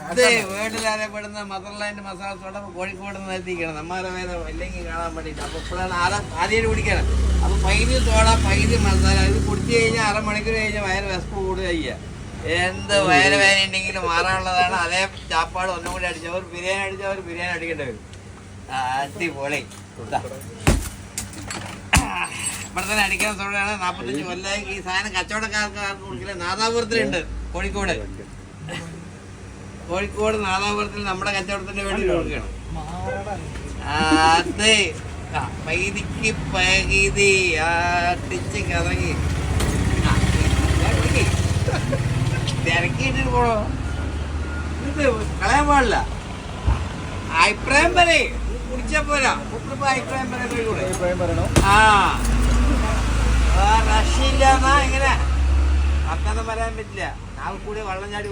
അതെ വീട്ടിൽ അറിയപ്പെടുന്ന മദർലാൻഡ് മസാല സോഡ കോഴിക്കോട് നിന്ന് എത്തിക്കണം നമ്മളുടെ വേറെ ഇല്ലെങ്കിൽ കാണാൻ വേണ്ടിയിട്ട്. അപ്പോൾ ഇപ്പോഴാണ് ആദ്യമായിട്ട് കുടിക്കണം. അപ്പോൾ പകുതി സോഡ പകുതി മസാല ഇത് കുടിച്ചു കഴിഞ്ഞാൽ അരമണിക്കൂർ കഴിഞ്ഞാൽ വയറ് വിശപ്പ് കൂടുക ചെയ്യുക. എന്ത് വയറ് വേദന ഉണ്ടെങ്കിലും മാറാനുള്ളതാണ്. അതേ ചാപ്പാട് ഒന്നും കൂടി അടിച്ചവർ ബിരിയാണി അടിച്ചവർ ബിരിയാണി അടിക്കേണ്ടി വരും. അടിപൊളി. ഇവിടെ തന്നെ അടിക്കാൻ സോഡയാണ്. 45 കൊല്ലമായി ഈ സാധനം കച്ചവടക്കാർക്ക് കുടിക്കില്ല. നാദാപുരത്തിലുണ്ട് കോഴിക്കോട് നാദാപുരത്തിൽ നമ്മുടെ കച്ചവടത്തിന്റെ വേണ്ടി കൊടുക്കണം. അതെ പൈതിക്ക് പകുതി അടിച്ച് കറങ്ങി തിരക്കിയിട്ടിട്ട് പോണോ? ഇത് കളയാൻ പാടില്ല. അഭിപ്രായം പറയേ കുടിച്ചാ പോരാ. അഭിപ്രായം പറയണോ? റഷില്ല എങ്ങനെ വർത്താനം പറയാൻ പറ്റില്ല. നാൾ കൂടി വെള്ളം ചാടി